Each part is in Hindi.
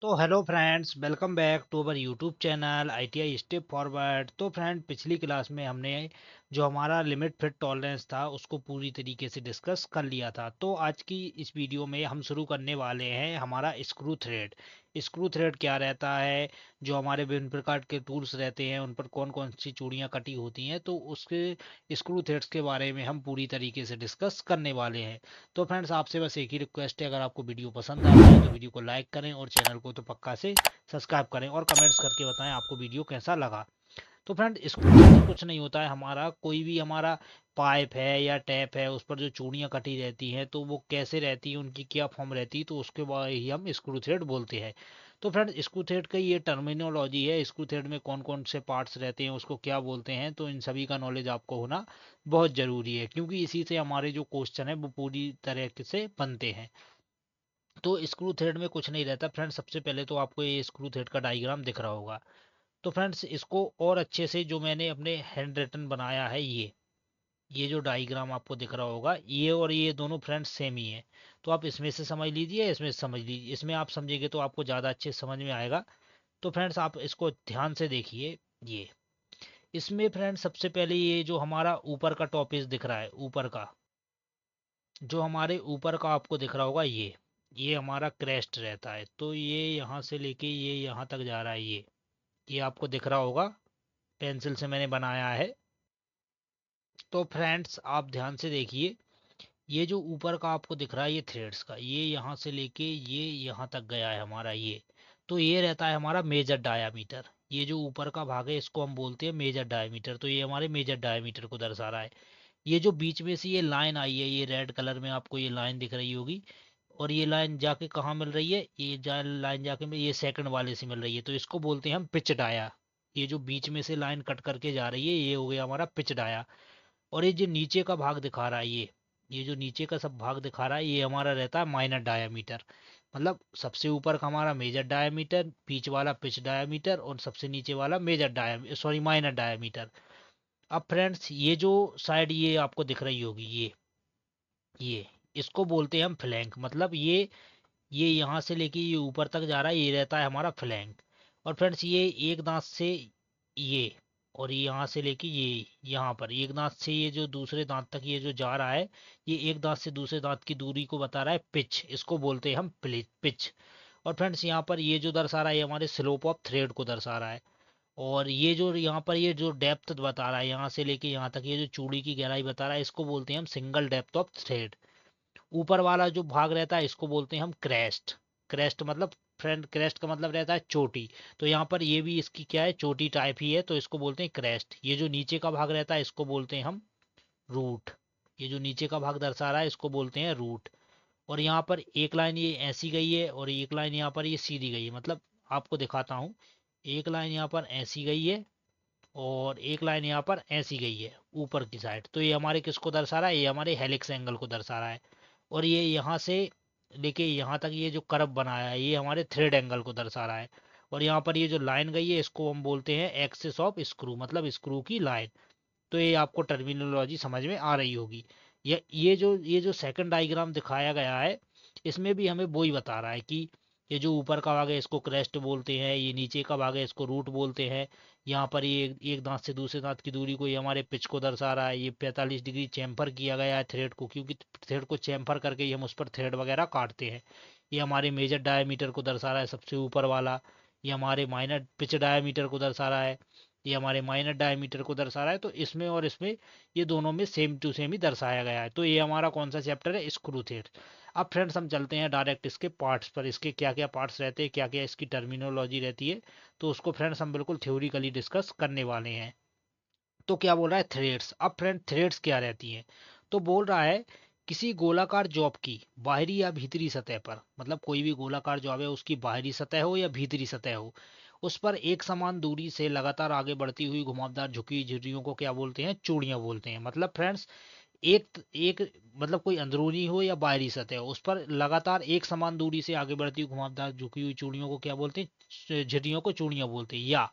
तो hello friends, welcome back to our YouTube channel ITI step forward. तो फ्रेंड, पिछली क्लास में हमने जो हमारा लिमिट फिट टॉलरेंस था उसको पूरी तरीके से डिस्कस कर लिया था। तो आज की इस वीडियो में हम शुरू करने वाले हैं हमारा स्क्रू थ्रेड। स्क्रू थ्रेड क्या रहता है, जो हमारे विभिन्न प्रकार के टूल्स रहते हैं उन पर कौन कौन सी चूड़ियाँ कटी होती हैं, तो उसके स्क्रू थ्रेड्स के बारे में हम पूरी तरीके से डिस्कस करने वाले हैं। तो फ्रेंड्स, आपसे बस एक ही रिक्वेस्ट है, अगर आपको वीडियो पसंद आता है तो वीडियो को लाइक करें और चैनल को तो पक्का से सब्सक्राइब करें और कमेंट्स करके बताएं आपको वीडियो कैसा लगा। तो फ्रेंड, स्क्रू थ्रेड कुछ नहीं होता है, हमारा कोई भी हमारा पाइप है या टैप है उस पर जो चूड़ियाँ कटी रहती हैं तो वो कैसे रहती है, उनकी क्या फॉर्म रहती है, तो उसके बाद ही हम स्क्रू थ्रेड बोलते हैं। तो फ्रेंड, स्क्रू थ्रेड का ये टर्मिनोलॉजी है, स्क्रू थ्रेड में कौन कौन से पार्ट्स रहते हैं, उसको क्या बोलते हैं, तो इन सभी का नॉलेज आपको होना बहुत ज़रूरी है, क्योंकि इसी से हमारे जो क्वेश्चन है वो पूरी तरह से बनते हैं। तो स्क्रू थ्रेड में कुछ नहीं रहता फ्रेंड। सबसे पहले तो आपको ये स्क्रू थ्रेड का डायग्राम दिख रहा होगा। तो फ्रेंड्स, इसको और अच्छे से जो मैंने अपने हैंड रिटन बनाया है, ये जो डायग्राम आपको दिख रहा होगा, ये और ये दोनों फ्रेंड्स सेम ही है। तो आप इसमें से समझ लीजिए, इसमें से समझ लीजिए, इसमें आप समझेंगे तो आपको ज़्यादा अच्छे से समझ में आएगा। तो फ्रेंड्स, आप इसको ध्यान से देखिए। ये इसमें फ्रेंड्स, सबसे पहले ये जो हमारा ऊपर का टॉपिस दिख रहा है, ऊपर का जो हमारे ऊपर का आपको दिख रहा होगा, ये हमारा क्रेस्ट रहता है। तो ये यहाँ से लेके ये यहाँ तक जा रहा है, ये आपको दिख रहा होगा, पेंसिल से मैंने बनाया है। तो फ्रेंड्स, आप ध्यान से देखिए, ये जो ऊपर का आपको दिख रहा है ये थ्रेड्स का, ये यहाँ से लेके ये यहाँ तक गया है हमारा ये। तो ये रहता है हमारा मेजर डायामीटर। ये जो ऊपर का भाग है इसको हम बोलते हैं मेजर डायामीटर। तो ये हमारे मेजर डायामीटर को दर्शा रहा है। ये जो बीच में से ये लाइन आई है, ये रेड कलर में आपको ये लाइन दिख रही होगी, और ये लाइन जाके कहाँ मिल रही है, लाइन जाके ये सेकंड वाले से मिल रही है, तो इसको बोलते हैं हम पिच डाया। ये जो बीच में से लाइन कट करके जा रही है ये हो गया हमारा पिच डाया। और ये जो नीचे का भाग दिखा रहा है, ये जो नीचे का सब भाग दिखा रहा है, ये हमारा रहता है माइनर डायामीटर। मतलब सबसे ऊपर का हमारा मेजर डायामीटर, बीच वाला पिच डायामीटर, और सबसे नीचे वाला major diameter, sorry, minor diameter. अब फ्रेंड्स, ये जो साइड ये आपको दिख रही होगी, ये इसको बोलते हैं हम फ्लैंक। मतलब ये यहाँ से लेके ये ऊपर तक जा रहा है, ये रहता है हमारा फ्लैंक। और फ्रेंड्स, ये एक दांत से ये, और ये यहाँ से लेके ये यहाँ पर एक दांत से ये जो दूसरे दांत तक ये जो जा रहा है, ये एक दांत से दूसरे दांत की दूरी को बता रहा है पिच, इसको बोलते हैं हम पिच। और फ्रेंड्स, यहाँ पर ये जो दर्शा रहा है ये हमारे स्लोप ऑफ थ्रेड को दर्शा रहा है। और ये जो यहाँ पर ये जो डेप्थ बता रहा है यहाँ से लेके यहाँ तक, ये जो चूड़ी की गहराई बता रहा है, इसको बोलते हैं हम सिंगल डेप्थ ऑफ थ्रेड। ऊपर वाला जो भाग रहता है इसको बोलते हैं हम क्रेस्ट। क्रेस्ट मतलब, फ्रेंड, क्रेस्ट का मतलब रहता है चोटी। तो यहाँ पर ये भी इसकी क्या है, चोटी टाइप ही है, तो इसको बोलते हैं क्रेस्ट। ये जो नीचे का भाग रहता है इसको बोलते हैं हम रूट। ये जो नीचे का भाग दर्शा रहा है इसको बोलते हैं रूट। और यहाँ पर एक लाइन ये ऐसी गई है और एक लाइन यहाँ पर ये सीधी गई है। मतलब आपको दिखाता हूँ, एक लाइन यहाँ पर ऐसी गई है और एक लाइन यहाँ पर ऐसी गई है ऊपर की साइड। तो ये हमारे किसको दर्शा रहा है, ये हमारे हेलिक्स एंगल को दर्शा रहा है। और ये यहाँ से लेके यहाँ तक ये जो कर्व बनाया है ये हमारे थ्रेड एंगल को दर्शा रहा है। और यहाँ पर ये जो लाइन गई है इसको हम बोलते हैं एक्सिस ऑफ स्क्रू, मतलब स्क्रू की लाइन। तो ये आपको टर्मिनोलॉजी समझ में आ रही होगी। ये जो सेकंड डायग्राम दिखाया गया है, इसमें भी हमें वही बता रहा है कि ये जो ऊपर का भाग है इसको क्रेस्ट बोलते हैं, ये नीचे का भाग है इसको रूट बोलते हैं। यहाँ पर ये एक दांत से दूसरे दांत की दूरी को ये हमारे पिच को दर्शा रहा है। ये 45 डिग्री चैम्फर किया गया है थ्रेड को, क्योंकि थ्रेड को चैम्फर करके ही हम उस पर थ्रेड वगैरह काटते हैं। ये हमारे मेजर डायमीटर को दर्शा रहा है सबसे ऊपर वाला। ये हमारे माइनर पिच डायमीटर को दर्शा रहा है। ये हमारे माइनर डायमीटर को दर्शा रहा है। तो इसमें और इसमें ये दोनों में सेम टू सेम ही दर्शाया गया है। तो ये हमारा कौन सा चैप्टर है, स्क्रू थ्रेड। अब फ्रेंड्स, हम चलते हैं डायरेक्ट इसके पार्ट्स पर, इसके क्या क्या पार्ट्स रहते हैं, क्या क्या इसकी टर्मिनोलॉजी रहती है। तो उसको फ्रेंड्स हम बिल्कुल थ्योरिकली डिस्कस करने वाले हैं। तो क्या बोल रहा है, थ्रेड्स। अब फ्रेंड, थ्रेड्स क्या रहती हैं, तो बोल रहा है किसी गोलाकार जॉब की बाहरी या भीतरी सतह पर, मतलब कोई भी गोलाकार जॉब है उसकी बाहरी सतह हो या भीतरी सतह हो, उस पर एक समान दूरी से लगातार आगे बढ़ती हुई घुमावदार झुकी हुई झुर्रियों को क्या बोलते हैं, चूड़ियां बोलते हैं। मतलब फ्रेंड्स, एक एक मतलब कोई अंदरूनी हो या बाहरी सतह हो, उस पर लगातार एक समान दूरी से आगे बढ़ती हुई घुमावदार झुकी हुई चूड़ियों को क्या बोलते हैं, झुर्रियों को चूड़ियां बोलते हैं। या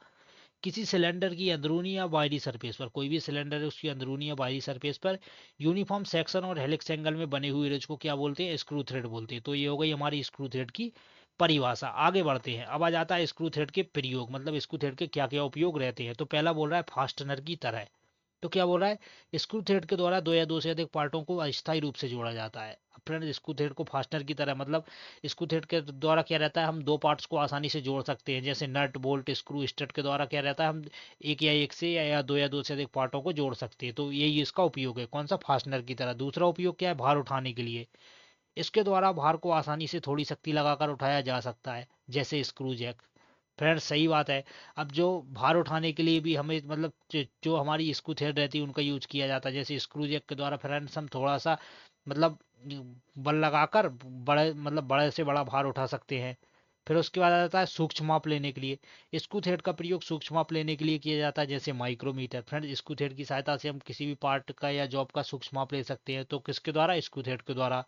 किसी सिलेंडर की अंदरूनी या बाहरी सरफेस पर, कोई भी सिलेंडर है उसकी अंदरूनी या बाहरी सरफेस पर यूनिफॉर्म सेक्शन और हेलिक्स एंगल में बने हुए रिज को क्या बोलते हैं, स्क्रू थ्रेड बोलते हैं। तो ये हो गई हमारी स्क्रू थ्रेड की परिभाषा। आगे बढ़ते हैं। अब आ जाता है स्क्रू थ्रेड के प्रयोग, मतलब स्क्रू थ्रेड के क्या क्या उपयोग रहते हैं। तो पहला बोल रहा है फास्टनर की तरह। तो क्या बोल रहा है, स्क्रू थ्रेड के द्वारा दो या दो से अधिक पार्टों को अस्थायी रूप से जोड़ा जाता है। अब फ्रेंड स्क्रू थ्रेड को फास्टनर की तरह मतलब स्क्रू थ्रेड के द्वारा क्या रहता है, हम दो पार्ट्स को आसानी से जोड़ सकते हैं। जैसे नट बोल्ट स्क्रू स्टड के द्वारा क्या रहता है, हम एक या एक से या दो से अधिक पार्टों को जोड़ सकते हैं। तो यही इसका उपयोग है, कौन सा, फास्टनर की तरह। दूसरा उपयोग क्या है, भार उठाने के लिए। इसके द्वारा भार को आसानी से थोड़ी शक्ति लगाकर उठाया जा सकता है, जैसे स्क्रू जैक। फ्रेंड सही बात है। अब जो भार उठाने के लिए भी हमें मतलब जो हमारी स्क्रू थ्रेड रहती है उनका यूज किया जाता है। जैसे स्क्रू जैक के द्वारा फ्रेंड्स हम थोड़ा सा मतलब बल लगाकर बड़े मतलब बड़े से बड़ा भार उठा सकते हैं। फिर उसके बाद आ जाता है सूक्ष्म माप लेने के लिए। स्क्रू थ्रेड का प्रयोग सूक्ष्म माप लेने के लिए किया जाता है, जैसे माइक्रोमीटर। फ्रेंड स्क्रू थ्रेड की सहायता से हम किसी भी पार्ट का या जॉब का सूक्ष्म माप ले सकते हैं। तो किसके द्वारा, स्क्रू थ्रेड के द्वारा।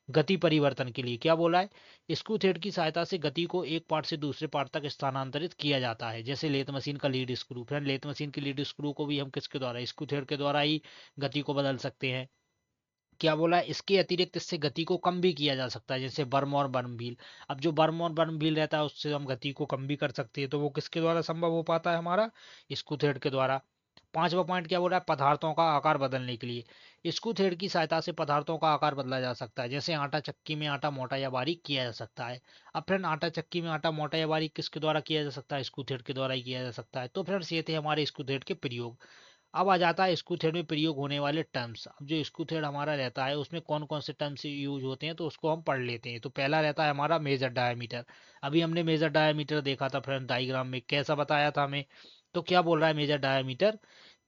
गति परिवर्तन के लिए क्या बोला है, स्क्रू थ्रेड की सहायता से गति को एक पार्ट से दूसरे पार्ट तक स्थानांतरित किया जाता है, जैसे लेथ मशीन का lead screw. Friend lathe machine के लीड स्क्रू को भी हम किसके द्वारा, स्क्रू थ्रेड के द्वारा ही गति को बदल सकते हैं। क्या बोला है, इसके अतिरिक्त इससे गति को कम भी किया जा सकता है, जैसे बर्म और बर्म व्हील। अब जो बर्म और बर्म व्हील रहता है उससे हम गति को कम भी कर सकते हैं। तो वो किसके द्वारा संभव हो पाता है, हमारा स्क्रू थ्रेड के द्वारा। पांचवा पॉइंट क्या बोल रहा है, पदार्थों का आकार बदलने के लिए स्क्रू थ्रेड की सहायता से पदार्थों का आकार बदला जा सकता है, जैसे आटा चक्की में आटा मोटा या बारीक किया जा सकता है। अब फ्रेंड आटा चक्की में आटा मोटा या बारीक किसके द्वारा किया जा सकता है, स्क्रू थ्रेड के द्वारा ही किया जा सकता है। तो फ्रेंड्स ये थे हमारे स्क्रू थ्रेड के प्रयोग। अब आ जाता है स्क्रू थ्रेड में प्रयोग होने वाले टर्म्स। अब जो स्क्रू थ्रेड हमारा रहता है उसमें कौन कौन से टर्म्स यूज होते हैं, तो उसको हम पढ़ लेते हैं। तो पहला रहता है हमारा मेजर डायमीटर। अभी हमने मेजर डायमीटर देखा था फ्रेंड डायग्राम में, कैसा बताया था हमें। तो क्या बोल रहा है मेजर डायमीटर,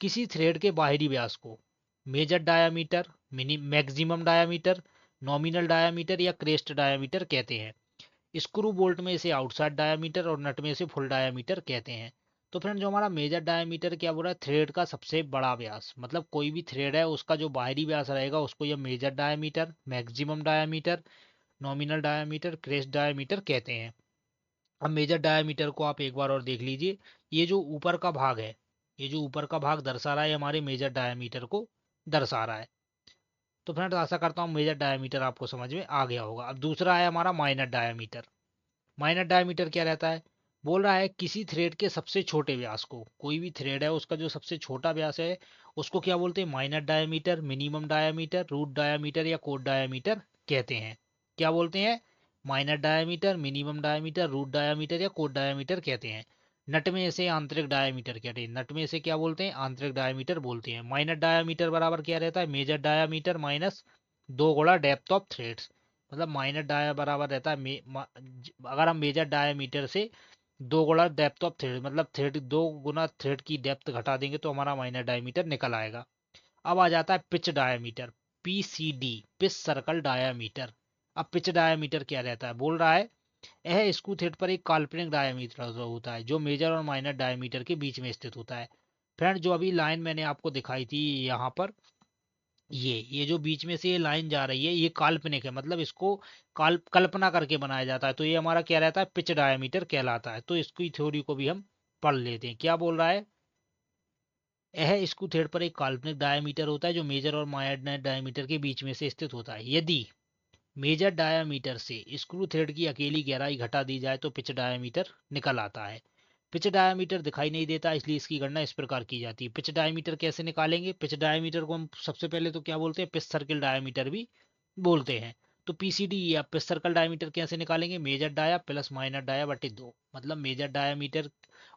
किसी थ्रेड के बाहरी व्यास को major diameter, mini maximum diameter, nominal diameter या क्रेस्ट डायमीटर कहते हैं। स्क्रू बोल्ट में इसे आउटसाइड डायमीटर और नट में इसे फुल डायमीटर कहते हैं। तो फ्रेंड जो हमारा मेजर डायमीटर क्या बोल रहा है, थ्रेड का सबसे बड़ा व्यास, मतलब कोई भी थ्रेड है उसका जो बाहरी व्यास रहेगा उसको ये major diameter, maximum diameter, nominal diameter, crest diameter कहते हैं। अब मेजर डायमीटर को आप एक बार और देख लीजिए। ये जो ऊपर का भाग है, ये जो ऊपर का भाग दर्शा रहा है हमारे मेजर डायमीटर को दर्शा रहा है। तो फ्रेंड आशा करता हूँ मेजर डायमीटर आपको समझ में आ गया होगा। अब दूसरा है हमारा माइनर डायमीटर। माइनर डायमीटर क्या रहता है, बोल रहा है किसी थ्रेड के सबसे छोटे व्यास को, कोई भी थ्रेड है उसका जो सबसे छोटा व्यास है उसको क्या बोलते हैं, minor diameter, minimum diameter, root diameter या कोड डायमीटर कहते हैं। क्या बोलते हैं, minor diameter, minimum diameter, root diameter या कोड डायमीटर कहते हैं। नट में इसे आंतरिक डायमीटर कहते हैं। नट में इसे क्या बोलते हैं, आंतरिक डायमीटर बोलते हैं। माइनर डायमीटर बराबर क्या रहता है, मेजर डायमीटर माइनस दो गुणा डेप्थ ऑफ थ्रेड्स। मतलब माइनर डाया बराबर रहता है अगर हम मेजर डायमीटर से दो गुना डेप्थ ऑफ थ्रेड, मतलब थ्रेड दो गुना थ्रेड की डेप्थ घटा देंगे तो हमारा माइनर डायमीटर निकल आएगा। अब आ जाता है pitch diameter, PCD, pitch circle diameter. अब पिच डायमीटर क्या रहता है, बोल रहा है यह स्क्रू थ्रेड पर एक काल्पनिक डायमीटर होता है जो मेजर और माइनर डायमीटर के बीच में स्थित होता है। फ्रेंड जो अभी लाइन मैंने आपको दिखाई थी यहाँ पर, ये जो बीच में से ये लाइन जा रही है ये काल्पनिक है, मतलब इसको कल्पना करके बनाया जाता है। तो ये हमारा क्या रहता है, पिच डायमीटर कहलाता है। तो इसकी थ्योरी को भी हम पढ़ लेते हैं। क्या बोल रहा है, यह स्क्रू थ्रेड पर एक काल्पनिक डायमीटर होता है जो मेजर और माइनर डायमीटर के बीच में से स्थित होता है। यदि मेजर डायमीटर से स्क्रू थ्रेड की अकेली गहराई घटा दी जाए तो पिच डायमीटर निकल आता है। पिच डायमीटर दिखाई नहीं देता इसलिए इसकी गणना इस प्रकार की जाती है। पिच डायमीटर कैसे निकालेंगे, पिच डायमीटर को हम सबसे पहले तो क्या बोलते हैं, पिच सर्किल डायमीटर भी बोलते हैं। तो पीसीडी या पिच सर्कल डायमीटर कैसे निकालेंगे, major dia plus minor dia बटे दो, मतलब मेजर डायमीटर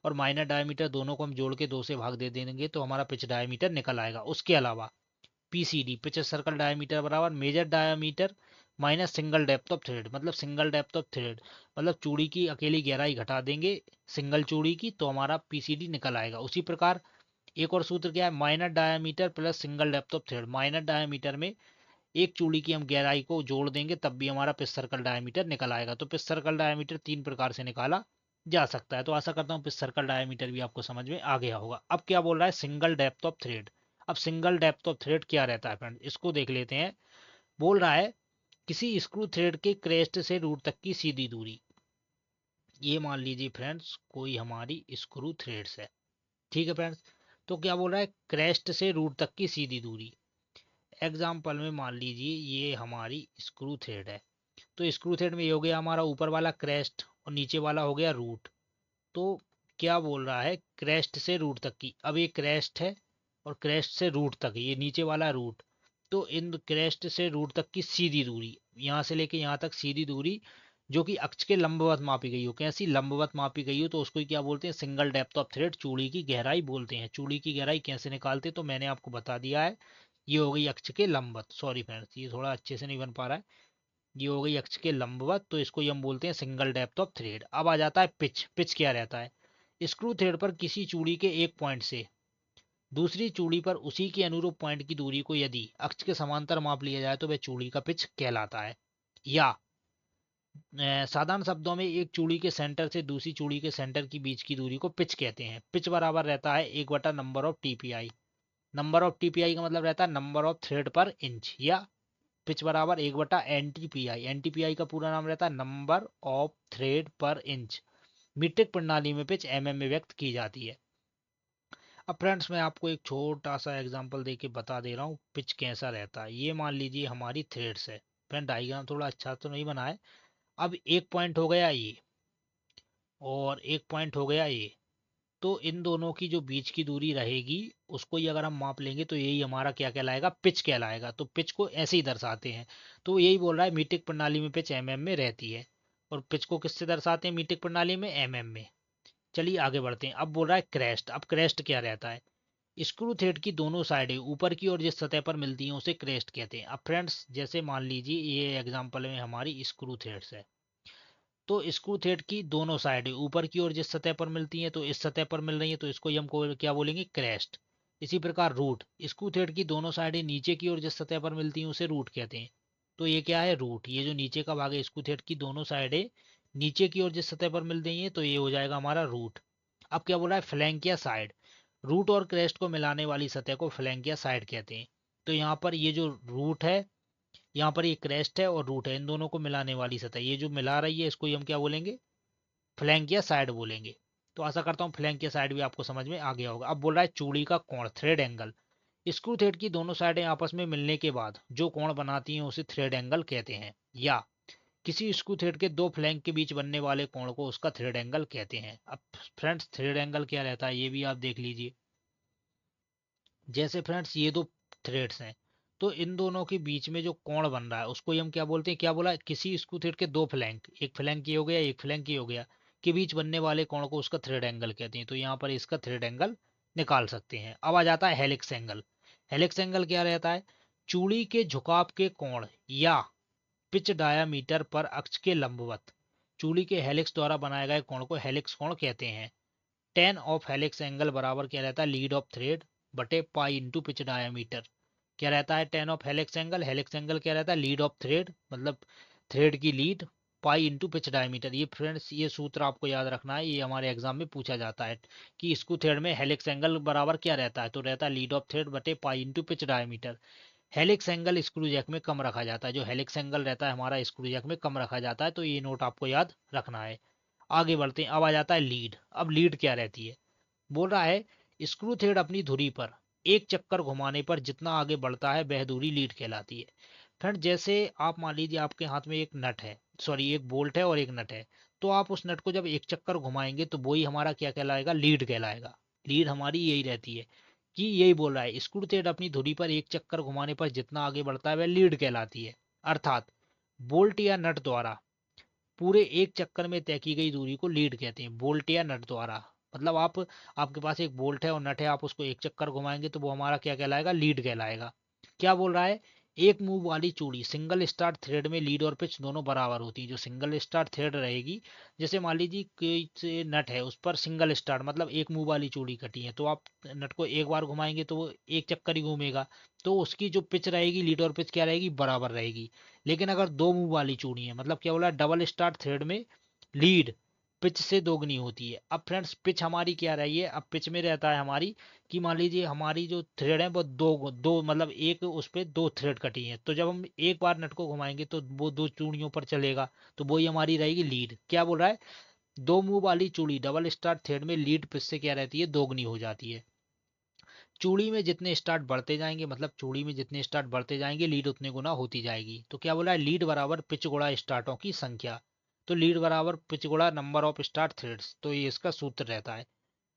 और माइनर डायमीटर दोनों को हम जोड़ के दो से भाग दे देंगे तो हमारा पिच डायमीटर निकल आएगा। उसके अलावा पीसीडी पिच सर्कल डायमीटर बराबर major diameter minus single depth of thread, मतलब सिंगल डेप्थ ऑफ थ्रेड, मतलब चूड़ी की अकेली गहराई घटा देंगे सिंगल चूड़ी की तो हमारा पीसीडी निकल आएगा। उसी प्रकार एक और सूत्र क्या है, minor diameter plus single depth of thread. Minor diameter में एक चूड़ी की हम गहराई को जोड़ देंगे तब भी हमारा पिच सर्कल डायमीटर निकल आएगा। तो पिच सर्कल डायमीटर तीन प्रकार से निकाला जा सकता है। तो आशा करता हूँ पिच सर्कल डायमीटर भी आपको समझ में आ गया होगा। अब क्या बोल रहा है, सिंगल डेप्थ ऑफ थ्रेड। अब सिंगल डेप्थ ऑफ थ्रेड क्या रहता है फ्रेंड, इसको देख लेते हैं। बोल रहा है किसी स्क्रू थ्रेड के क्रेस्ट से रूट तक की सीधी दूरी। ये मान लीजिए फ्रेंड्स कोई हमारी स्क्रू थ्रेड्स है, ठीक है फ्रेंड्स। तो क्या बोल रहा है, क्रेस्ट से रूट तक की सीधी दूरी। एग्जाम्पल में मान लीजिए ये हमारी स्क्रू थ्रेड है, तो स्क्रू थ्रेड में ये हो गया हमारा ऊपर वाला क्रेस्ट और नीचे वाला हो गया रूट। तो क्या बोल रहा है, क्रेस्ट से रूट तक की, अब ये क्रेस्ट है और क्रेस्ट से रूट तक ये नीचे वाला रूट। तो इन क्रेस्ट से रूट तक की सीधी दूरी, यहाँ से लेके यहाँ तक सीधी दूरी जो कि अक्ष के लंबवत मापी गई हो, कैसी लंबवत मापी गई हो, तो उसको क्या बोलते हैं, सिंगल डेप्थ ऑफ थ्रेड, चूड़ी की गहराई बोलते हैं। चूड़ी की गहराई कैसे निकालते हैं तो मैंने आपको बता दिया है, ये हो गई अक्ष के लंबवत। सॉरी फ्रेंड्स, ये थोड़ा अच्छे से नहीं बन पा रहा है। ये हो गई अक्ष के लंबवत, तो इसको हम बोलते हैं सिंगल डेप्थ ऑफ थ्रेड। अब आ जाता है पिच। पिच क्या रहता है, स्क्रू थ्रेड पर किसी चूड़ी के एक पॉइंट से दूसरी चूड़ी पर उसी के अनुरूप पॉइंट की दूरी को यदि अक्ष के समांतर माप लिया जाए तो वह चूड़ी का पिच कहलाता है। या साधारण शब्दों में एक चूड़ी के सेंटर से दूसरी चूड़ी के सेंटर की बीच की दूरी को पिच कहते हैं। पिच बराबर रहता है 1 बटा number of TPI. Number of TPI का मतलब रहता है नंबर ऑफ थ्रेड पर इंच, या पिच बराबर 1/NTPI। एनटीपीआई का पूरा नाम रहता है नंबर ऑफ थ्रेड पर इंच। मीट्रिक प्रणाली में पिच mm में व्यक्त की जाती है। अब फ्रेंड्स मैं आपको एक छोटा सा एग्जांपल देके बता दे रहा हूँ पिच कैसा रहता है। ये मान लीजिए हमारी थ्रेड्स है। फ्रेंड डायग्राम थोड़ा अच्छा तो नहीं बना है। अब एक पॉइंट हो गया ये और एक पॉइंट हो गया ये, तो इन दोनों की जो बीच की दूरी रहेगी उसको ही अगर हम माप लेंगे तो यही हमारा क्या कहलाएगा, पिच कहलाएगा। तो पिच को ऐसे ही दर्शाते हैं। तो यही बोल रहा है मीट्रिक प्रणाली में पिच mm में रहती है। और पिच को किससे दर्शाते हैं मीट्रिक प्रणाली में, mm में। चलिए आगे बढ़ते हैं। अब बोल रहा है क्रेस्ट। अब क्रेस्ट क्या रहता है, स्क्रू थ्रेड की दोनों साइडें ऊपर की ओर जिस सतह पर मिलती हैं उसे क्रेस्ट कहते हैं। अब फ्रेंड्स जैसे मान लीजिए ये एग्जांपल में हमारी स्क्रू थ्रेड्स है, तो स्क्रू थ्रेड की दोनों साइडें ऊपर की ओर जिस सतह पर मिलती हैं, तो इस सतह पर मिल रही है तो इसको हम क्या बोलेंगे, क्रेस्ट। इसी प्रकार रूट, स्क्रू थ्रेड की दोनों साइडें नीचे की ओर जिस सतह पर मिलती हैं उसे रूट कहते हैं। तो ये क्या है, रूट। ये जो नीचे का भाग है स्क्रू थ्रेड की दोनों साइडें नीचे की ओर जिस सतह पर मिल रही है तो ये हो जाएगा हमारा रूट। अब क्या बोला है, फ्लैंक या साइड। रूट और क्रेस्ट को मिलाने वाली सतह को फ्लैंक या साइड कहते हैं। तो यहाँ पर ये जो रूट है, यहाँ पर ये क्रेस्ट है और रूट है, इन दोनों को मिलाने वाली सतह ये जो मिला रही है इसको हम क्या बोलेंगे, फ्लैंक या साइड बोलेंगे। तो आशा करता हूँ फ्लैंक या साइड भी आपको समझ में आ गया होगा। अब बोल रहा है चूड़ी का कोण, थ्रेड एंगल। स्क्रू थ्रेड की दोनों साइडें आपस में मिलने के बाद जो कोण बनाती हैं उसे थ्रेड एंगल कहते हैं। या किसी स्क्रू थ्रेड के दो फ्लैंक के बीच बनने वाले कोण को उसका थ्रेड एंगल कहते हैं। अब फ्रेंड्स थ्रेड एंगल क्या रहता है ये भी आप देख लीजिए। जैसे फ्रेंड्स ये दो थ्रेड्स हैं, तो इन दोनों के बीच में जो कोण बन रहा है उसको हम क्या बोलते हैं, क्या बोला, किसी स्क्रू थ्रेड के दो फ्लैंक, एक फ्लैंक ये हो गया एक फ्लैंक ये हो गया, के बीच बनने वाले कोण को उसका थ्रेड एंगल कहते हैं। तो यहाँ पर इसका थ्रेड एंगल निकाल सकते हैं। अब आ जाता है हेलिक्स एंगल। हेलिक्स एंगल क्या रहता है, चूड़ी के झुकाव के कोण या पिच डायामीटर पर अक्ष के लंबवत चूड़ी के हेलिक्स द्वारा बनाए गए कोण को हेलिक्स कोण कहते हैं। टेन ऑफ हेलिक्स एंगल बराबर क्या रहता है, लीड ऑफ थ्रेड बटे पाई इंटू पिच डायमीटर। क्या रहता है ten of helix angle, helix angle क्या रहता है, लीड ऑफ थ्रेड मतलब थ्रेड की लीड, पाई इंटू पिच डायमीटर। ये फ्रेंड्स ये सूत्र आपको याद रखना है, ये हमारे एग्जाम में पूछा जाता है कि स्क्रू थ्रेड में हेलिक्स एंगल बराबर क्या रहता है, तो रहता है लीड ऑफ थ्रेड बटे pi into pitch diameter. Helix angle screw jack में कम रखा जाता है, जो हेलिक्स एंगल रहता है हमारा स्क्रू जैक में कम रखा जाता है। तो ये नोट आपको याद रखना है। आगे बढ़ते हैं। अब आ जाता है लीड। अब लीड क्या रहती है, बोल रहा है स्क्रू थ्रेड अपनी धुरी पर एक चक्कर घुमाने पर जितना आगे बढ़ता है वह दूरी लीड कहलाती है। फ्रेंड जैसे आप मान लीजिए आपके हाथ में एक नट है, सॉरी एक बोल्ट है और एक नट है, तो आप उस नट को जब एक चक्कर घुमाएंगे तो वही हमारा क्या कहलाएगा, लीड कहलाएगा। लीड हमारी यही रहती है कि यही बोल रहा है स्क्रू थ्रेड अपनी धुरी पर एक चक्कर घुमाने पर जितना आगे बढ़ता है वह लीड कहलाती है। अर्थात बोल्ट या नट द्वारा पूरे एक चक्कर में तय की गई दूरी को लीड कहते हैं, बोल्ट या नट द्वारा। मतलब आप, आपके पास एक बोल्ट है और नट है, आप उसको एक चक्कर घुमाएंगे तो वो हमारा क्या कहलाएगा, लीड कहलाएगा। क्या बोल रहा है, एक मूव वाली चूड़ी सिंगल स्टार्ट थ्रेड में लीड और पिच दोनों बराबर होती है। जो सिंगल स्टार्ट थ्रेड रहेगी, जैसे मान लीजिए कोई नट है उस पर सिंगल स्टार्ट मतलब एक मूव वाली चूड़ी कटी है, तो आप नट को एक बार घुमाएंगे तो वो एक चक्कर ही घूमेगा, तो उसकी जो पिच रहेगी लीड और पिच क्या रहेगी, बराबर रहेगी। लेकिन अगर दो मुंह वाली चूड़ी है, मतलब क्या बोला, डबल स्टार्ट थ्रेड में लीड पिच से दोगुनी होती है। अब फ्रेंड्स पिच हमारी क्या रही है, अब पिच में रहता है हमारी कि मान लीजिए हमारी जो थ्रेड है वो दो दो मतलब एक उस पे दो थ्रेड कटी है, तो जब हम एक बार नट को घुमाएंगे तो वो दो चूड़ियों पर चलेगा, तो वही हमारी रहेगी लीड। क्या बोल रहा है, दो मुंह वाली चूड़ी डबल स्टार थ्रेड में लीड पिच से क्या रहती है, दोगुनी हो जाती है। चूड़ी में जितने स्टार्ट बढ़ते जाएंगे, मतलब चूड़ी में जितने स्टार्ट बढ़ते जाएंगे लीड उतने गुना होती जाएगी। तो क्या बोला है, लीड बराबर पिच गुणा स्टार्टों की संख्या। तो लीड बराबर पिच गुणा नंबर ऑफ स्टार्ट थ्रेड्स, तो ये इसका सूत्र रहता है।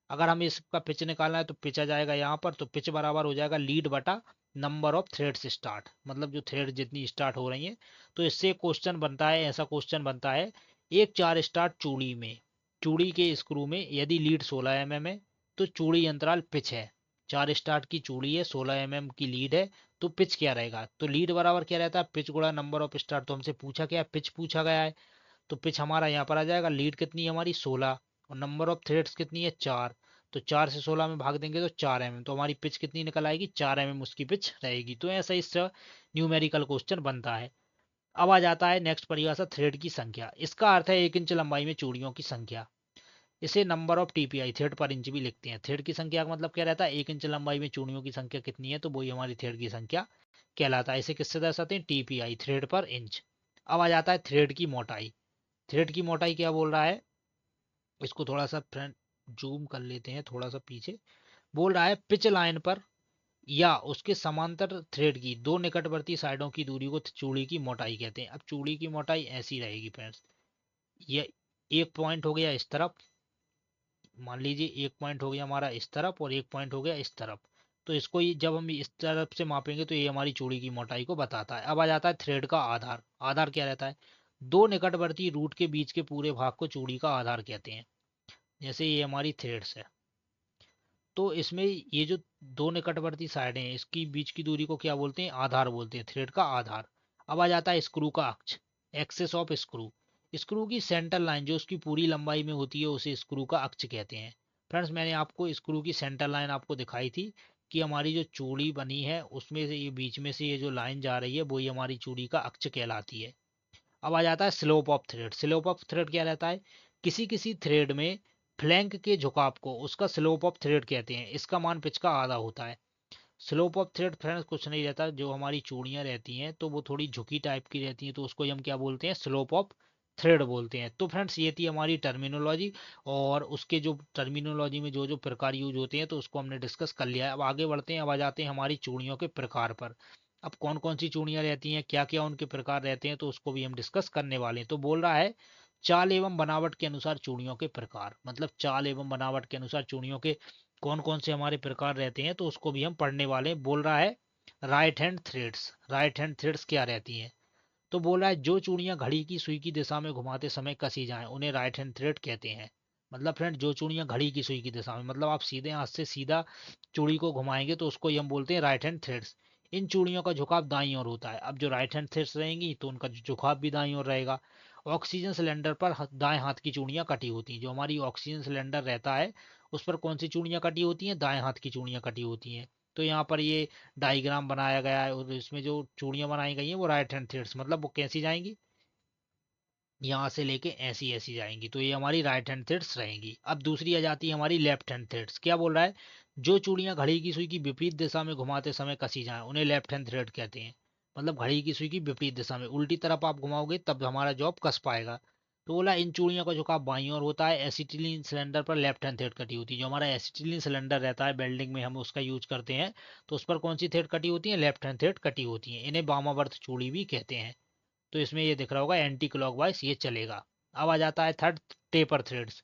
अगर हमें इसका पिच निकालना है तो पिच आ जाएगा यहाँ पर, तो पिच बराबर हो जाएगा लीड बटा नंबर ऑफ थ्रेड्स स्टार्ट, मतलब जो थ्रेड जितनी स्टार्ट हो रही है। तो इससे क्वेश्चन बनता है, ऐसा क्वेश्चन बनता है, एक 4 स्टार्ट चूड़ी में, चूड़ी के स्क्रू में यदि लीड 16 mm है तो चूड़ी अंतराल पिच है। 4 स्टार्ट की चूड़ी है, 16 mm की लीड है, तो पिच क्या रहेगा, तो लीड बराबर क्या रहता है, पिच गुणा नंबर ऑफ स्टार्ट। तो हमसे पूछा क्या है, पिच पूछा गया है, तो पिच हमारा यहाँ पर आ जाएगा, लीड कितनी है हमारी 16 और नंबर ऑफ थ्रेड्स कितनी है 4, तो 4 से 16 में भाग देंगे तो 4 mm, तो हमारी पिच कितनी निकल आएगी, 4 mm उसकी पिच रहेगी। तो ऐसा इससे न्यूमेरिकल क्वेश्चन बनता है। अब आ जाता है नेक्स्ट परिभाषा, थ्रेड की संख्या। इसका अर्थ है 1 इंच लंबाई में चूड़ियों की संख्या। इसे नंबर ऑफ टीपीआई, थ्रेड पर इंच भी लिखते हैं। थ्रेड की संख्या का मतलब क्या रहता है, 1 इंच लंबाई में चूड़ियों की संख्या कितनी है, तो वही हमारी थ्रेड की संख्या कहलाता है। इसे किससे दर्शाते हैं, टीपीआई, थ्रेड पर इंच। अब आ जाता है थ्रेड की मोटाई। थ्रेड की मोटाई क्या बोल रहा है, इसको थोड़ा सा फ्रेंड जूम कर लेते हैं, थोड़ा सा पीछे बोल रहा है, पिच लाइन पर या उसके समांतर थ्रेड की दो निकटवर्ती साइडों की दूरी को चूड़ी की मोटाई कहते हैं। अब चूड़ी की मोटाई ऐसी रहेगी फ्रेंड्स, ये एक पॉइंट हो गया इस तरफ, मान लीजिए एक पॉइंट हो गया हमारा इस तरफ और एक पॉइंट हो गया इस तरफ। तो इसको जब हम इस तरफ से मापेंगे तो ये हमारी चूड़ी की मोटाई को बताता है। अब आ जाता है थ्रेड का आधार। आधार क्या रहता है, दो निकटवर्ती रूट के बीच के पूरे भाग को चूड़ी का आधार कहते हैं। जैसे ये हमारी थ्रेड्स है, तो इसमें ये जो दो निकटवर्ती साइडें हैं इसकी बीच की दूरी को क्या बोलते हैं, आधार बोलते हैं, थ्रेड का आधार। अब आ जाता है स्क्रू का अक्ष, एक्सेस ऑफ स्क्रू। स्क्रू की सेंटर लाइन जो उसकी पूरी लंबाई में होती है उसे स्क्रू का अक्ष कहते हैं। फ्रेंड्स मैंने आपको स्क्रू की सेंटर लाइन आपको दिखाई थी कि हमारी जो चूड़ी बनी है उसमें से ये बीच में से ये जो लाइन जा रही है वही हमारी चूड़ी का अक्ष कहलाती है। अब आ जाता है slope of thread. Slope of thread क्या रहता है, किसी किसी थ्रेड में फ्लैंक के झुकाव को उसका स्लोप ऑफ थ्रेड कहते हैं। इसका मान पिच का आधा होता है। स्लोप ऑफ थ्रेड फ्रेंड्स कुछ नहीं रहता, जो हमारी चूड़ियां रहती हैं तो वो थोड़ी झुकी टाइप की रहती हैं, तो उसको हम क्या बोलते हैं, स्लोप ऑफ थ्रेड बोलते हैं। तो फ्रेंड्स ये थी हमारी टर्मिनोलॉजी, और उसके जो टर्मिनोलॉजी में जो जो प्रकार यूज होते हैं तो उसको हमने डिस्कस कर लिया है। अब आगे बढ़ते हैं, अब आ जाते हैं हमारी चूड़ियों के प्रकार पर। अब कौन कौन सी चूड़ियां रहती हैं, क्या क्या उनके प्रकार रहते हैं, तो उसको भी हम डिस्कस करने वाले हैं। तो बोल रहा है चाल एवं बनावट के अनुसार चूड़ियों के प्रकार, मतलब चाल एवं बनावट के अनुसार चूड़ियों के कौन कौन से हमारे प्रकार रहते हैं, तो उसको भी हम पढ़ने वाले हैं। बोल रहा है right hand threads. Right hand threads क्या रहती हैं, तो बोल रहा है जो चूड़ियां घड़ी की सुई की दिशा में घुमाते समय कसी जाएं उन्हें राइट हैंड थ्रेड कहते हैं। मतलब फ्रेंड जो चूड़ियां घड़ी की सुई की दिशा में, मतलब आप सीधे हाथ से सीधा चूड़ी को घुमाएंगे तो उसको ही हम बोलते हैं राइट हैंड थ्रेड्स। इन चूड़ियों का झुकाव दाईं ओर होता है। अब जो राइट हैंड थ्रेड्स रहेंगी तो उनका झुकाव भी दाईं ओर रहेगा। ऑक्सीजन सिलेंडर पर दाएं हाथ की चूड़ियां कटी होती हैं। जो हमारी ऑक्सीजन सिलेंडर रहता है उस पर कौन सी चूड़ियां कटी होती हैं, दाएं हाथ की चूड़ियां कटी होती हैं। तो यहाँ पर ये डायग्राम बनाया गया है और इसमें जो चूड़ियां बनाई गई हैं वो राइट हैंड थ्रेड्स, मतलब वो कैसी जाएंगी, यहाँ से लेके ऐसी ऐसी जाएंगी, तो ये हमारी राइट हैंड थ्रेड्स रहेंगी। अब दूसरी आ जाती है हमारी लेफ्ट हैंड थ्रेड्स। क्या बोल रहा है, जो चूड़ियां घड़ी की सुई की विपरीत दिशा में घुमाते समय कसी जाएं उन्हें लेफ्ट हैंड थ्रेड कहते हैं। मतलब घड़ी की सुई की विपरीत दिशा में, उल्टी तरफ आप घुमाओगे तब हमारा जॉब कस पाएगा। तो बोला इन चूड़ियों का झुकाव बाईं ओर होता है। एसिटिलीन सिलेंडर पर लेफ्ट हैंड थ्रेड कटी होती है। जो हमारा एसिटिलीन सिलेंडर रहता है वेल्डिंग में हम उसका यूज करते हैं, तो उस पर कौन सी थ्रेड कटी होती है, लेफ्ट हैंड थ्रेड कटी होती है। इन्हें वामावर्त चूड़ी भी कहते हैं। तो इसमें ये दिख रहा होगा एंटी क्लॉकवाइज ये चलेगा। अब आ जाता है थर्ड, टेपर थ्रेड्स।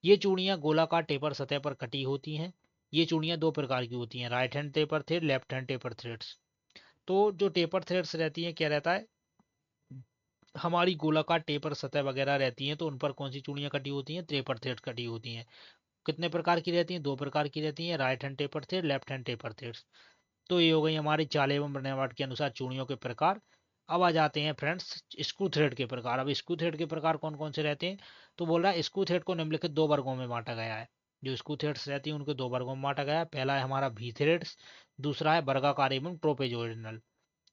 ये चूड़ियां गोलाकार टेपर सतह पर कटी होती हैं। ये चूड़ियां दो प्रकार की होती हैं, right hand taper thread, left hand taper threads. तो जो टेपर थ्रेड्स रहती हैं क्या रहता है, हमारी गोलाकार टेपर सतह वगैरह रहती हैं तो उन पर कौन सी चूड़ियां कटी होती हैं, टेपर थ्रेड कटी होती हैं। कितने प्रकार की रहती हैं, दो प्रकार की रहती हैं, right hand taper thread, left hand taper threads. तो ये हो गई हमारी चाल एवं बनावट के अनुसार चूड़ियों के प्रकार। अब आ जाते हैं फ्रेंड्स स्क्रू थ्रेड के प्रकार। अब स्क्रू थ्रेड के प्रकार कौन कौन से रहते हैं, तो बोल रहा है स्क्रू थ्रेड को निम्नलिखित दो वर्गों में बांटा गया है। जो स्क्रू थ्रेड्स रहती हैं उनको दो वर्गों में बांटा गया है। पहला है हमारा वी थ्रेड्स, दूसरा है वर्गाकार एवं ट्रोपेजोइडल।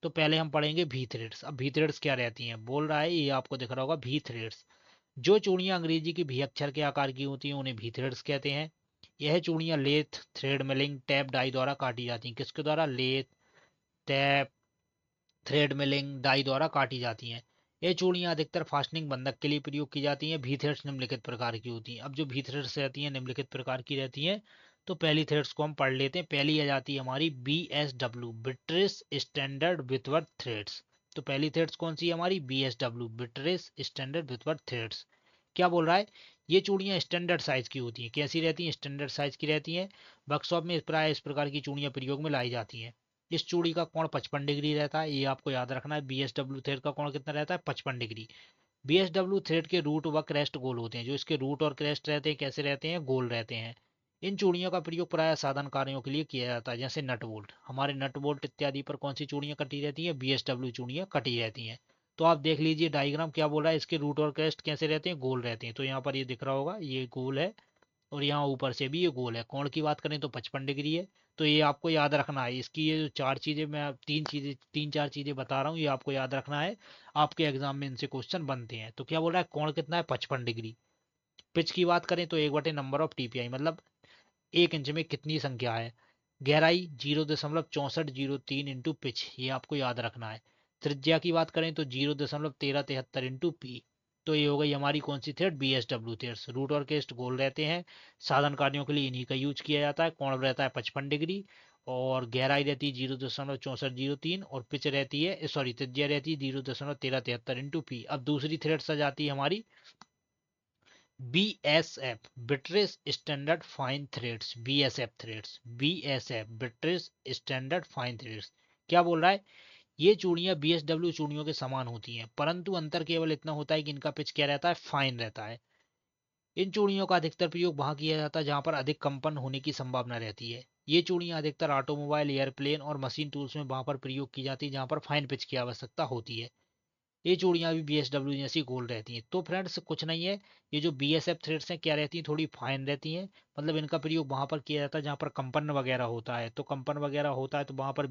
तो पहले हम पढ़ेंगे वी थ्रेड्स। अब वी थ्रेड्स क्या रहती हैं, बोल रहा है ये आपको दिख रहा होगा वी थ्रेड्स। जो चूड़ियां अंग्रेजी के भी अक्षर के आकार की होती हैं उन्हें भी थ्रेड्स कहते हैं। यह चूड़ियां lathe, thread milling, tap die द्वारा काटी जाती हैं। किसके द्वारा, lathe, tap, thread milling, die द्वारा काटी जाती हैं। ये चूड़ियां अधिकतर फास्टनिंग बंधक के लिए प्रयोग की जाती हैं। भी थ्रेड्स निम्नलिखित प्रकार की होती हैं। अब जो भी थ्रेड्स रहती हैं निम्नलिखित प्रकार की रहती हैं। तो पहली थ्रेड्स को हम पढ़ लेते हैं। पहली आ जाती है हमारी BSW, बिट्रेस स्टैंडर्ड विथवर्थ थ्रेड्स। तो पहली थ्रेड्स कौन सी है हमारी? BSW, बिट्रेस standard विथवर्थ threads. क्या बोल रहा है? ये चूड़ियां स्टैंडर्ड साइज की होती हैं। कैसी रहती हैं? स्टैंडर्ड साइज की रहती हैं। वर्कशॉप में प्राय इस प्रकार की चूड़ियां प्रयोग में लाई जाती हैं। इस चूड़ी का कोण 55 डिग्री रहता है, ये आपको याद रखना है। BSW थ्रेड का कोण कितना रहता है? 55 डिग्री। BSW थ्रेड के रूट व क्रेस्ट गोल होते हैं। जो इसके रूट और क्रेस्ट रहते हैं कैसे रहते हैं? गोल रहते हैं। इन चूड़ियों का प्रयोग प्राय साधन कार्यों के लिए किया जाता है, जैसे नट बोल्ट। हमारे नट बोल्ट इत्यादि पर कौन सी चूड़ियां कटी रहती हैं? BSW चूड़ियां कटी रहती हैं। तो आप देख लीजिए डायग्राम क्या बोल रहा है, इसके रूट और क्रेस्ट कैसे रहते हैं? गोल रहते हैं। तो यहाँ पर ये दिख रहा होगा, ये गोल है और यहाँ ऊपर से भी ये गोल है। कोण की बात करें तो 55 डिग्री है। तो ये आपको याद रखना है। इसकी ये जो चार चीजें मैं तीन चार चीजें बता रहा हूँ, ये आपको याद रखना है। आपके एग्जाम में इनसे क्वेश्चन बनते हैं। तो क्या बोल रहा है? कोण कितना है? 55 डिग्री। पिच की बात करें तो 1/नंबर ऑफ TPI, मतलब 1 इंच में कितनी संख्या है। गहराई 0.6403 इंटू पिच, ये आपको याद रखना है। त्रिज्या की बात करें तो 0.1373 इंटू पी। तो ये हो गई हमारी कौन सी थ्रेड? BSW threads. रूट और केस्ट गोल रहते हैं। साधन कार्यों के लिए इन्हीं का यूज किया जाता है। कोण रहता है 55 डिग्री और गहराई रहती है 0.6403 और पिच रहती है, सॉरी, त्रिज्या रहती है 0.1373 इंटू पी। अब दूसरी थ्रेड आ जाती है हमारी BSF, British standard fine threads. BSF threads, BSF British standard fine threads. क्या बोल रहा है? ये चूड़ियां BSW चूड़ियों के समान होती हैं, परंतु अंतर केवल इतना होता है कि इनका पिच क्या रहता है? फाइन रहता है। इन चूड़ियों का अधिकतर प्रयोग वहां किया जाता है जहां पर अधिक कंपन होने की संभावना रहती है। ये चूड़ियां अधिकतर ऑटोमोबाइल, एयरप्लेन और मशीन टूल्स में वहां पर प्रयोग की जाती है जहां पर फाइन पिच की आवश्यकता होती है। ये चूड़ियां भी BSW जैसी गोल रहती हैं। तो फ्रेंड्स कुछ नहीं है, ये जो BSF थ्रेड्स हैं क्या रहती हैं? थोड़ी फाइन रहती हैं। मतलब इनका प्रयोग वहां पर किया जाता है जहां पर कंपन वगैरह होता है। तो कंपन वगैरह होता है तो वहां पर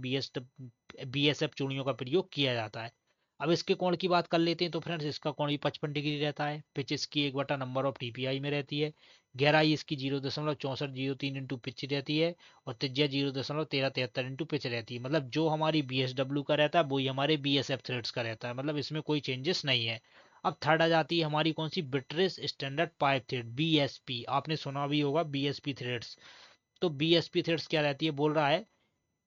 BSF चूड़ियों का प्रयोग किया जाता है। अब इसके कोण की बात कर लेते हैं। तो फ्रेंड्स इसका कोण भी 55 डिग्री रहता है। पिच इसकी 1/नंबर ऑफ TPI में रहती है। गहराई इसकी 0.6403 इंटू पिच रहती है और त्रिज्या 0.1373 इंटू पिच रहती है। मतलब जो हमारी BSW का रहता है वही हमारे BSF थ्रेड्स का रहता है, मतलब इसमें कोई चेंजेस नहीं है। अब थर्ड आ जाती है हमारी कौन सी? बिट्रेस स्टैंडर्ड पाइप थ्रेड, BSP। आपने सुना भी होगा BSP थ्रेड्स। तो BSP थ्रेड्स क्या रहती है? बोल रहा है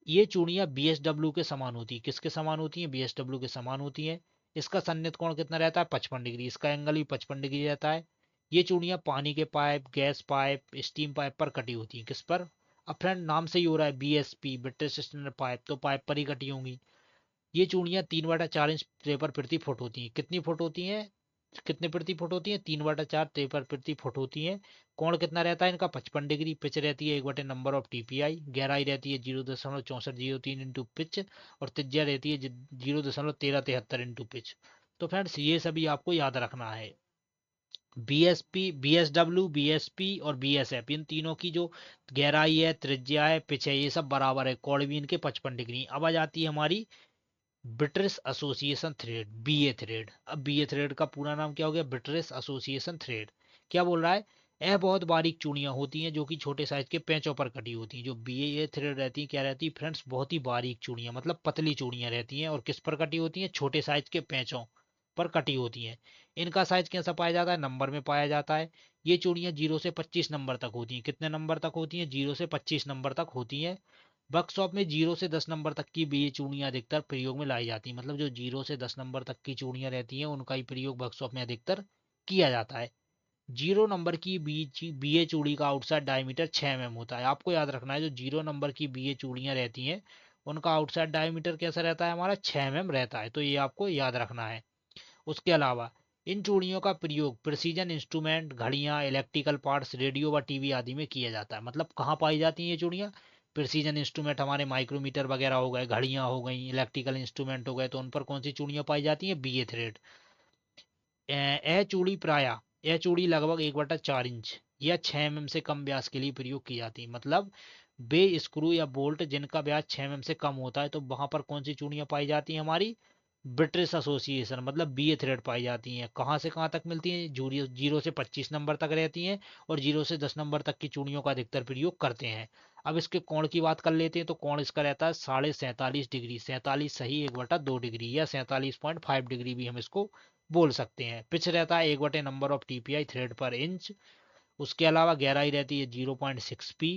ये चूड़ियां BSW के समान होती है। किसके समान होती हैं? BSW के समान होती हैं। इसका सन्निहित कोण कितना रहता है? 55 डिग्री। इसका एंगल भी 55 डिग्री रहता है। ये चूड़ियां पानी के pipe, gas pipe, steam pipe पर कटी होती हैं। किस पर? अब फ्रेंड नाम से ही हो रहा है BSP, ब्रिटिश स्टैंडर्ड पाइप, तो पाइप पर ही कटी होंगी। ये चूड़ियां 3/4 इंच पेपर प्रति फुट होती हैं। कितनी फुट होती हैं? कितने प्रति फुट होती है? 3/4 पेपर प्रति फुट होती है। कोण कितना रहता है इनका? 55 डिग्री। पिच रहती है 1/नंबर ऑफ TPI। गहराई रहती है 0.6403 इंटू पिच और त्रिज्या रहती है 0.1373 इंटू पिच। तो फ्रेंड्स ये सभी आपको याद रखना है। BSP, BSW, BSP और BSF, इन तीनों की जो गहराई है, त्रिज्या है, पिच है, ये सब बराबर है। कोण भी इनके 55 डिग्री। अब आ जाती है हमारी British association thread, BA thread. अब BA थ्रेड का पूरा नाम क्या हो गया? British association thread. क्या बोल रहा है? यह बहुत बारीक चूड़ियां होती हैं जो कि छोटे साइज के पेंचों पर कटी होती हैं। जो BA थ्रेड रहती है क्या रहती है फ्रेंड्स? बहुत ही बारीक चूड़ियां, मतलब पतली चूड़ियां रहती हैं और किस पर कटी होती हैं? छोटे साइज के पेंचों पर कटी होती हैं। इनका साइज कैसा पाया जाता है? नंबर में पाया जाता है। ये चूड़ियां 0 से 25 नंबर तक होती हैं। कितने नंबर तक होती हैं? 0 से 25 नंबर तक होती हैं। वर्कशॉप में 0 से 10 नंबर तक की भी ये चूड़ियां अधिकतर प्रयोग में लाई जाती हैं। मतलब जो 0 से 10 नंबर तक की चूड़ियां रहती हैं उनका ही प्रयोग वर्कशॉप में अधिकतर किया जाता है। 0 नंबर की BA चूड़ी का आउटसाइड डायमीटर 6 mm होता है। आपको याद रखना है जो 0 नंबर की BA चूड़ियां रहती हैं उनका आउटसाइड डायमीटर कैसा रहता है? हमारा 6 mm रहता है। तो ये आपको याद रखना है। उसके अलावा इन चूड़ियों का प्रयोग प्रिसीजन इंस्ट्रूमेंट, घड़ियां, इलेक्ट्रिकल पार्ट्स, रेडियो व टीवी आदि में किया जाता है। मतलब कहाँ पाई जाती हैं ये चूड़ियां? प्रिसीजन इंस्ट्रूमेंट हमारे माइक्रोमीटर वगैरह हो गए, घड़ियां हो गई, इलेक्ट्रिकल इंस्ट्रूमेंट हो गए, तो उन पर कौन सी चूड़ियां पाई जाती हैं? BA thread. यह चूड़ी यह चूड़ी लगभग 1/4 इंच या 6 mm से कम व्यास के लिए प्रयोग की जाती है। मतलब बे स्क्रू या बोल्ट जिनका व्यास 6 mm से कम होता है तो वहां पर कौन सी चूड़ियां पाई जाती हैं? हमारी ब्रिटिश एसोसिएशन, मतलब BA थ्रेड पाई जाती हैं। कहाँ से कहाँ तक मिलती हैं? 0 से 25 नंबर तक रहती हैं और 0 से 10 नंबर तक की चूड़ियों का अधिकतर प्रयोग करते हैं। अब इसके कोण की बात कर लेते हैं। तो कोण इसका रहता है 47.5 डिग्री। 47 सही 1/2 डिग्री या 47.5 डिग्री भी हम इसको बोल सकते हैं। पिच रहता है 1/नंबर ऑफ TPI थ्रेड पर इंच। उसके अलावा गहराई रहती है 0.6 पी।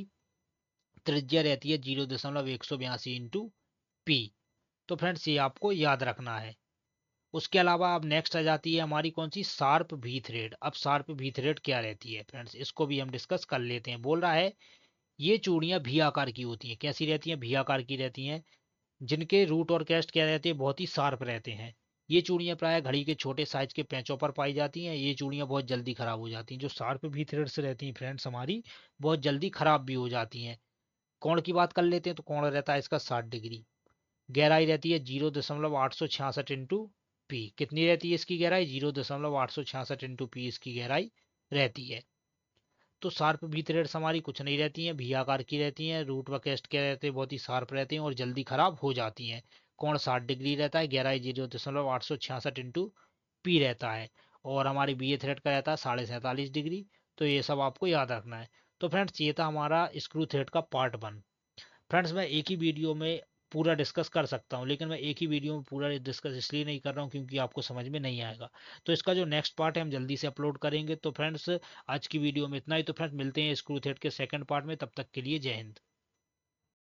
त्रिज्या रहती है 0.182 इंटू पी। तो फ्रेंड्स ये आपको याद रखना है। उसके अलावा अब नेक्स्ट आ जाती है हमारी कौन सी, शार्प भी थ्रेड। अब शार्प भी थ्रेड क्या रहती है फ्रेंड्स, इसको भी हम डिस्कस कर लेते हैं। बोल रहा है ये चूड़ियां भी आकार की होती हैं। कैसी रहती हैं, भी आकार की रहती हैं, जिनके रूट और कैस्ट क्या रहते हैं, बहुत ही शार्प रहते हैं। ये चूड़ियां प्राय घड़ी के छोटे साइज के पेंचों पर पाई जाती हैं। ये चूड़ियां बहुत जल्दी खराब हो जाती हैं। जो शार्प भी थ्रेड्स रहती हैं फ्रेंड्स हमारी, बहुत जल्दी खराब भी हो जाती हैं। कोण की बात कर लेते हैं तो कोण रहता है इसका 60 डिग्री। गहराई रहती है 0.866 इंटू पी। कितनी रहती है इसकी गहराई, 0.866 इंटू पी इसकी गहराई रहती है। तो शार्प भी थ्रेड्स हमारी कुछ नहीं रहती हैं, भी आकार की रहती हैं। रूट व कैस्ट क्या रहते हैं, बहुत ही शार्प रहते हैं और जल्दी खराब हो जाती हैं। कोण 60 डिग्री रहता है, गहराई 0.866 इंटू पी रहता है। और हमारी बी ए थ्रेड का रहता है 47.5 डिग्री। तो ये सब आपको याद रखना है। तो फ्रेंड्स ये था हमारा स्क्रू थ्रेड का पार्ट 1। फ्रेंड्स मैं एक ही वीडियो में पूरा डिस्कस कर सकता हूँ, लेकिन मैं एक ही वीडियो में पूरा डिस्कस इसलिए नहीं कर रहा हूँ क्योंकि आपको समझ में नहीं आएगा। तो इसका जो नेक्स्ट पार्ट है हम जल्दी से अपलोड करेंगे। तो फ्रेंड्स आज की वीडियो में इतना ही। तो फ्रेंड्स मिलते हैं स्क्रू थ्रेड के सेकंड पार्ट में, तब तक के लिए जय हिंद।